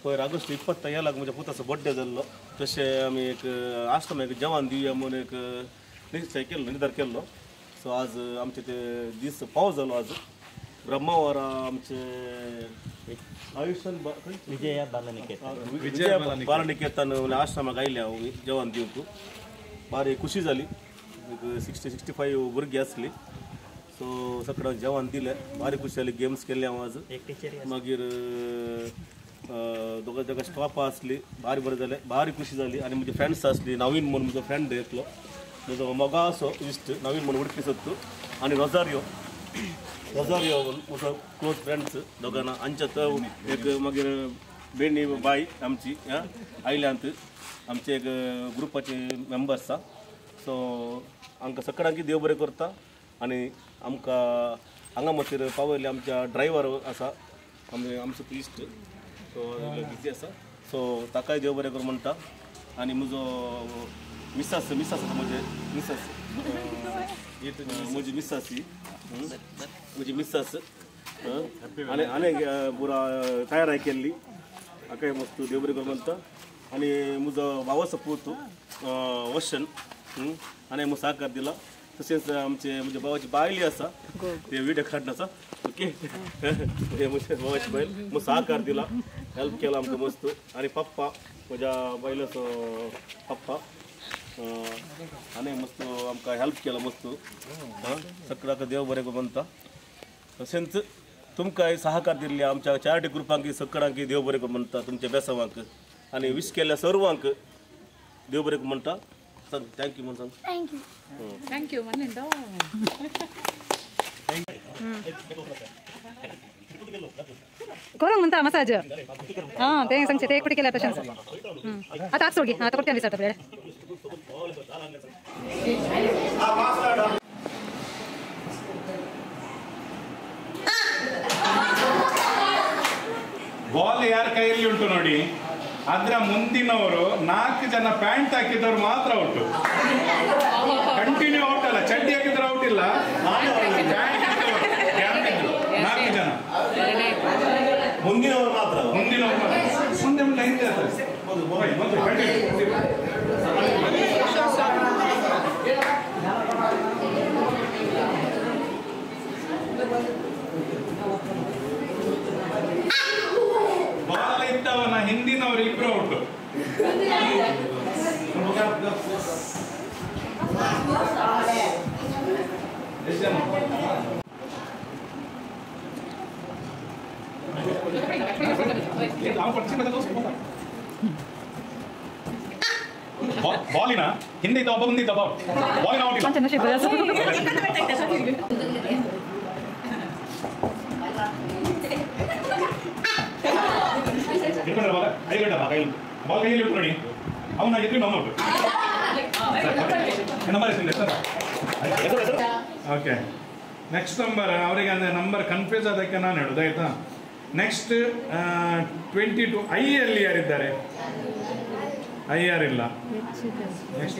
पयर ऑगस्ट 25 म्हणजे पुताचा बर्थडे जाल्लो तशें आमी एक आश्रम एक जवान दिवया म्हणून एक निश्चय केल्लो निर्धार केल्लो. सो आज आमचे ते दीस फावो जालो. आज ब्रह्मावरा आमचे आयुष्मान विजय बालनिकेतन आश्रमाक आयले हांव जवान दिवंक. बारी खुशी जाली. एक 60-65 भुरगीं आसली. सो सगळ्यांक जेवण दिलें. बारी खुशी जाली. गेम्स केले हांव आज. मागीर दोगा जागा स्टॉप आसली. बारी बरें जालें. बारी खुशी जाली. आनी म्हजी फ्रेंड्स आसली. नवीन म्हणून म्हजो फ्रेंड एकलो म्हजो मोगा असो इश्ट नवीन म्हणून उडपी सत्तू आनी रोजारियो म्हजो क्लोज फ्रेंड्स दोगांना आमच्यात एक मागीर बेणी बाई आमची आयल्यांत आमचे एक ग्रुपाचे मेंबर्स आसा. सो आमकां सगळ्यांक देव बरें करता. आनी आमकां हांगा मातशें पावयले आमच्या ड्रायव्हर आसा आमचो इश्ट सो बिजी आसा. सो ताकाय देव बरें कर म्हणटा. आनी म्हजो मिसास आसा म्हजी मिसास म्हजी मिसास आनी पुरा तयाराय केल्ली हाका मस्त देव बरें कर म्हणटा. आनी म्हजो भावाचो पूत वशन आनी म्हजो सहकार दिला. तशेंच आमचे म्हज्या भावाची बायली आसा ते व्हिडिओ काडना आसा. ओके म्हज्या भावाची बायल म्हजो सहकार दिला हेल्प केला आमकां मस्त. आनी पप्पा म्हज्या बायलाचो पप्पा आनी मस्त आमकां हेल्प केला मस्त. सगळ्यांक देव बरें कर म्हणटा. तशेंच तुमकांय सहकार दिल्ले आमच्या चॅरिटी ग्रुपांक सगळ्यांक देव बरें कर म्हणटा. तुमच्या बेसवांक आनी विश केल्ल्या सर्वांक देव बरें कर म्हणटा. सांग थँक्यू म्हणून सांग. थँक्यू म्हणून करूंक म्हणटा मसाज हां ते सांगचे ते एकटे केल्या तशेंच आतां सोड गे आतां कोण विचारता पळय ಬಾಲ್ ಯಾರ ಕೈಯಲ್ಲಿ ಉಂಟು ನೋಡಿ ಅದರ ಮುಂದಿನವರು 4 ಜನ ಪ್ಯಾಂಟ್ ಹಾಕಿದವರು ಮಾತ್ರ ಔಟ್. ಕಂಟಿನ್ಯೂ ಔಟ್ ಅಲ್ಲ. ಚಡ್ಡಿ ಹಾಕಿದ್ರೆ ಔಟ್ ಇಲ್ಲ. 4 ಜನ ಮುಂದಿನವರು ಮಾತ್ರ ಮುಂದೆ ಒಂದು ಲೈನ್ ಬಾಲ್ ಇದ್ದವನ ಹಿಂದಿನವರು ಇಬ್ರು ಔಟು. ಬಾಲಿನ ಹಿಂದೆ ಇದ್ದ ಒಬ್ಬ ಮುಂದಿದ್ದ ಬಾಲಿನ ಔಟ್ ಇಲ್ಲ. ಬಾಲ್ ಕೈಯಲ್ಲಿ ಇಟ್ಟು ನೋಡಿ ಅವನ ಎದುರು ನಮ್ಮ ನಂಬರ್ ಓಕೆ ನೆಕ್ಸ್ಟ್ ನಂಬರ್ ಅವರಿಗೆ ಅಂದರೆ ನಂಬರ್ ಕನ್ಫ್ಯೂಸ್ ಅದಕ್ಕೆ ನಾನು ಹೇಳೋದು ಆಯ್ತಾ. ನೆಕ್ಸ್ಟ್ 22 ಐಯಲ್ಲಿ ಯಾರಿದ್ದಾರೆ? ಐ ಯಾರಿಲ್ಲ. ನೆಕ್ಸ್ಟ್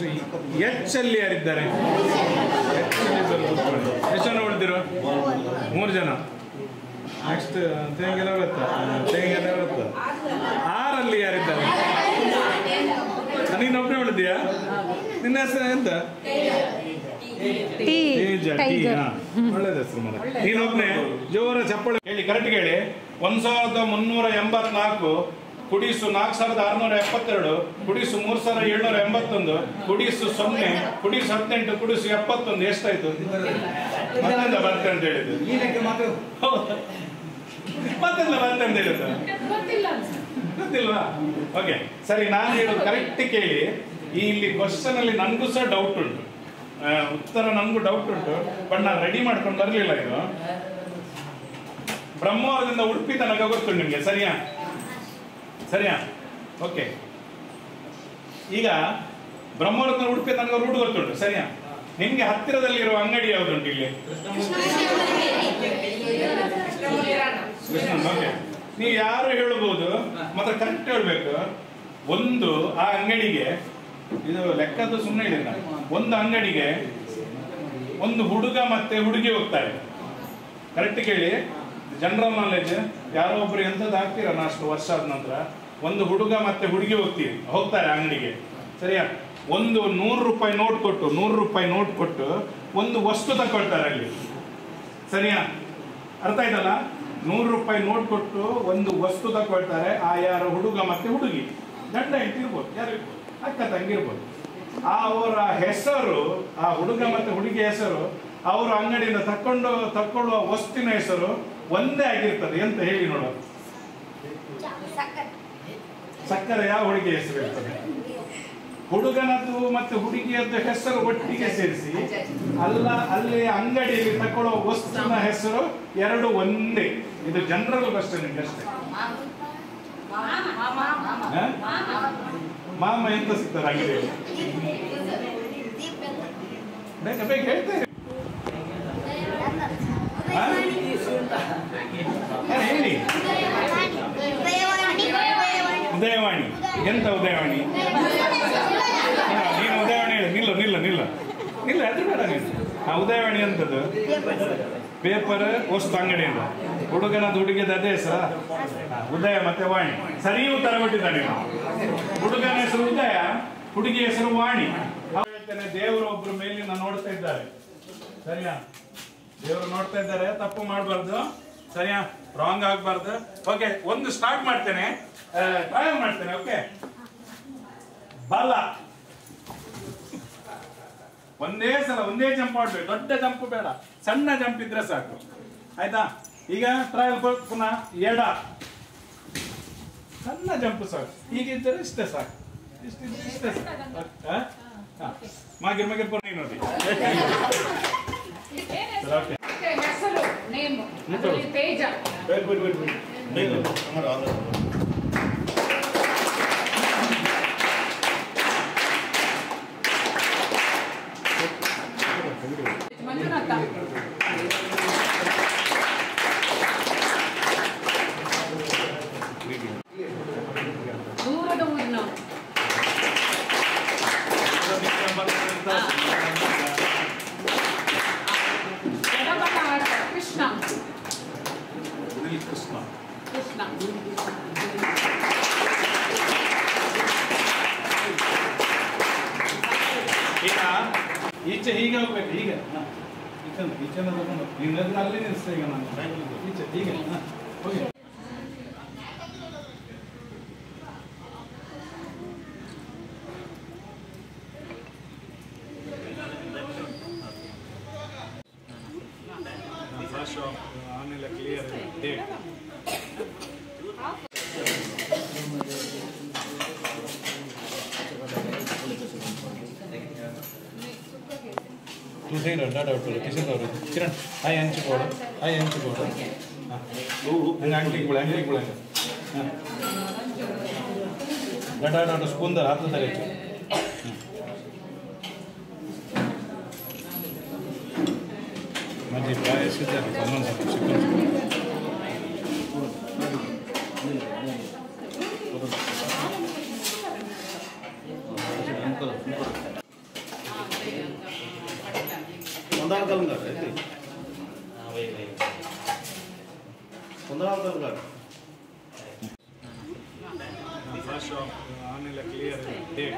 ಎಚ್ ಅಲ್ಲಿ ಯಾರಿದ್ದಾರೆ? ಎಷ್ಟು ಜನ ಉಳಿದಿರೋ? 3 ಜನ. ನೆಕ್ಸ್ಟ್ ತೆಂಗೆಲ್ಲ ಬರುತ್ತಾ? ಆರಲ್ಲಿ ಯಾರಿದ್ದಾರೆ? ನೀನು ಒಬ್ಬನೇ ಉಳಿದೀಯಾ? ನಿನ್ನ ಹೆಸರು ಎಂತ? ಒಳ್ಳೇದ ಹೆಸರು ಮರ. ನೀನೊಬ್ಬನೇ ಜೋರ ಚಪ್ಪಳೆ ಹೇಳಿ ಕರೆಕ್ಟ್ ಹೇಳಿ. 1384 ಕುಡಿಸು 4672 ಕುಡಿಸು 3781 ಕುಡಿಸು 0 ಕುಡಿಸು 18 ಕುಡಿಸು 71 ಎಷ್ಟಾಯ್ತು? ಮತ್ತೆಲ್ಲ ಬರ್ತದೆ ಅಂತ ಹೇಳಿದ್ದು ಮತ್ತೆಲ್ಲ ಬರ್ತದೆ ಅಂತ ಹೇಳಿದ್ದು ಗೊತ್ತಿಲ್ವಾ? ಓಕೆ ಸರಿ, ನಾನು ಹೇಳೋದು ಕರೆಕ್ಟ್ ಕೇಳಿ. ಇಲ್ಲಿ ಕ್ವಶನ್ ಅಲ್ಲಿ ನನಗೂ ಸಹ ಡೌಟ್ ಉಂಟು, ಉತ್ತರ ನನಗೂ ಡೌಟ್ ಉಂಟು, ಬಟ್ ನಾನು ರೆಡಿ ಮಾಡ್ಕೊಂಡು ಬರಲಿಲ್ಲ. ಇದು ಬ್ರಹ್ಮವರದಿಂದ ಉಡುಪಿ ತನಕ ಗೊತ್ತುಂಟು ನಿಮಗೆ, ಸರಿಯಾ? ಓಕೆ. ಈಗ ಬ್ರಹ್ಮವರದಿಂದ ಉಡುಪಿ ತನಕ ರೂಟ್ ಗೊತ್ತುಂಟು, ಸರಿಯಾ? ನಿಮ್ಗೆ ಹತ್ತಿರದಲ್ಲಿರುವ ಅಂಗಡಿ ಯಾವ್ದುಂಟು ಇಲ್ಲಿ? ಓಕೆ, ನೀವು ಯಾರು ಹೇಳಬಹುದು, ಮಾತ್ರ ಕರೆಕ್ಟ್ ಹೇಳ್ಬೇಕು. ಒಂದು ಆ ಅಂಗಡಿಗೆ, ಇದು ಲೆಕ್ಕದ್ದು ಸುಮ್ಮನೆ ಇದೆ, ಒಂದು ಅಂಗಡಿಗೆ ಒಂದು ಹುಡುಗ ಮತ್ತೆ ಹುಡುಗಿ ಹೋಗ್ತಾರೆ. ಕರೆಕ್ಟ್ ಕೇಳಿ, ಜನರಲ್ ನಾಲೆಜ್. ಯಾರೋ ಒಬ್ರು ಎಂಥದ್ದು ಹಾಕ್ತೀರ ಅಷ್ಟು ವರ್ಷ ಆದ ನಂತರ ಒಂದು ಹುಡುಗ ಮತ್ತೆ ಹುಡುಗಿ ಹೋಗ್ತಾರೆ ಅಂಗಡಿಗೆ, ಸರಿಯಾ? ಒಂದು 100 ರೂಪಾಯಿ ನೋಟ್ ಕೊಟ್ಟು 100 ರೂಪಾಯಿ ನೋಟ್ ಕೊಟ್ಟು ಒಂದು ವಸ್ತು ತಗೊಳ್ತಾರೆ ಅಲ್ಲಿ, ಸರಿಯಾ? ಅರ್ಥ ಆಯ್ತಲ್ಲ? 100 ರೂಪಾಯಿ ನೋಟ್ ಕೊಟ್ಟು ಒಂದು ವಸ್ತು ತಗೊಳ್ತಾರೆ. ಆ ಯಾರು ಹುಡುಗ ಮತ್ತೆ ಹುಡುಗಿ, ಗಂಡ ಹೆಂಡತಿ ಇರ್ಬೋದು, ಯಾರು ಇರ್ಬೋದು, ಅಕ್ಕ ತಂಗಿ ಇರ್ಬೋದು. ಅವರ ಹೆಸರು, ಆ ಹುಡುಗ ಮತ್ತೆ ಹುಡುಗಿ ಹೆಸರು, ಅವರು ಅಂಗಡಿಯಿಂದ ತಕ್ಕೊಳ್ಳುವ ವಸ್ತುವಿನ ಹೆಸರು ಒಂದೇ ಆಗಿರ್ತದೆ. ಎಂತ ಹೇಳಿ ನೋಡು? ಸಕ್ಕರೆ. ಯಾವ ಹುಡುಗಿ ಹೆಸರು ಇರ್ತದೆ? ಹುಡುಗನದ್ದು ಮತ್ತೆ ಹುಡುಗಿಯದ್ದು ಹೆಸರು ಒಟ್ಟಿಗೆ ಸೇರಿಸಿ ಅಲ್ಲಿ ಅಂಗಡಿಯಲ್ಲಿ ತಗೊಳ್ಳುವ ವಸ್ತುವಿನ ಹೆಸರು ಎರಡು ಒಂದೇ. ಇದು ಜನರಲ್ ಕ್ವಶನ್ ಅಷ್ಟೇ. ಮಾಮ ಎಂತ ಸಿಗ್ತಾರೆ ಅಂಗಡಿಯಲ್ಲಿ? ಬೇಗ ಹೇಳ್ತೇನೆ, ಹೇಳಿ. ಉದಯವಾಣಿ. ಎಂತ ಉದಯವಾಣಿ? ನೀನು ಉದಯವಾಣಿ ಹೇಳಿ. ನಿಲ್ಲ ಅದು ಬೇಡ ನೀನು. ಉದಯವಾಣಿ ಅಂತದ್ದು ಪೇಪರ್ ವಸ್ತು ಅಂಗಡಿಯಿಂದ. ಹುಡುಗನದ್ದು ಹುಡುಗಿದ ಅದೇ ಹೆಸರ? ಉದಯ ಮತ್ತೆ ವಾಣಿ. ಸರಿ ಉತ್ತರ ಕೊಟ್ಟಿದ್ದಾನೆ. ಹುಡುಗನ ಹೆಸರು ಉದಯ, ಹುಡುಗಿ ಹೆಸರು ವಾಣಿ. ಹೇಳ್ತೇನೆ, ದೇವರು ಒಬ್ರು ಮೇಲಿನ ನೋಡ್ತಾ ಇದ್ದಾರೆ, ಸರಿಯಾ? ದೇವರು ನೋಡ್ತಾ ಇದ್ದಾರೆ, ತಪ್ಪು ಮಾಡಬಾರ್ದು, ಸರಿಯಾ? ರಾಂಗ್ ಆಗ್ಬಾರ್ದು. ಓಕೆ, ಒಂದು ಸ್ಟಾರ್ಟ್ ಮಾಡ್ತೇನೆ, ಟ್ರಯಲ್ ಮಾಡ್ತೇನೆ. ಓಕೆ, ಬಲ. ಒಂದೇ ಸಲ ಒಂದೇ ಜಂಪ್ ಮಾಡ್ಬೇಕು, ದೊಡ್ಡ ಜಂಪ್ ಬೇಡ, ಸಣ್ಣ ಜಂಪ್ ಇದ್ರೆ ಸಾಕು, ಆಯ್ತಾ? ಈಗ ಟ್ರಯಲ್ ಪುನಃ. ಎಡ, ಸಣ್ಣ ಜಂಪ್ ಸಾಕು, ಹೀಗಿದ್ದರೆ ಇಷ್ಟೇ ಸಾಕು, ಇಷ್ಟೇ ಸಾಕು. ಮಾಗಿರ್ ಪುನಃ ನೋಡಿ. ಹೆಸರು ನೇಮ್ ತೇಜ. ಮಂಜುನಾಥ. ದೂರದ ಊರಿನ ಕೃಷ್ಣ. ಈಗ ಈಚೆ ಹೀಗೆ ಹೋಗ್ಬೇಕು, ಹೀಗೆ ಈಚೆನ ತಗೊಂಡು ನಿನ್ನ ಅಲ್ಲಿ ನಿಲ್ಲಿಸ್ತಾ. ಈಗ ನಾನು ಈಚೆ ಹೀಗೆ ಹೋಗಿ. ಆಮೇಲೆ ಕ್ಲಿಯರ್ ಡೇಟ್. ಕಿರಣ್ ಹಾಯ್ ಹಂಚಿಕೊಡು, ಹಾಯ್ ಹಂಚಿಕೊಡು. ಹಂಗೆ ಅಂಗಡಿಗೆ ಬಿಡ ಗಡ್ಡ ಸ್ಪೂನ್ ದಾರ ಹಾಕ್ತಾರೆ ಹೆಚ್ಚು. ಮಜ್ಜಿ ಪ್ರಾಯಸಿದ್ದಾರೆ ಆಮೇಲೆ ಕ್ಲಿಯರ್ ಡೇಟ್.